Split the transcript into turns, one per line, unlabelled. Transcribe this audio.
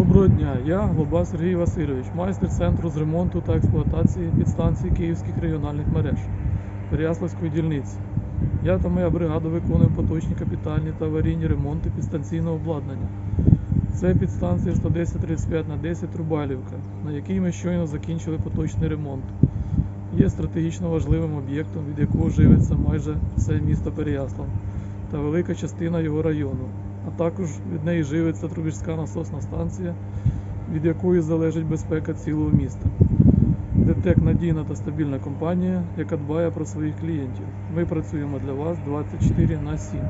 Доброго дня, я Глоба Сергій Васильович, майстер центру з ремонту та експлуатації підстанцій Київських регіональних мереж Переяславської дільниці. Я та моя бригада виконуємо поточні капітальні та аварійні ремонти підстанційного обладнання. Це підстанція 110/35/10 Трубайлівка, на якій ми щойно закінчили поточний ремонт. Є стратегічно важливим об'єктом, від якого живиться майже все місто Переяслав та велика частина його району. А також від неї живиться Трубіжська насосна станція, від якої залежить безпека цілого міста. ДТЕК – надійна та стабільна компанія, яка дбає про своїх клієнтів. Ми працюємо для вас 24/7.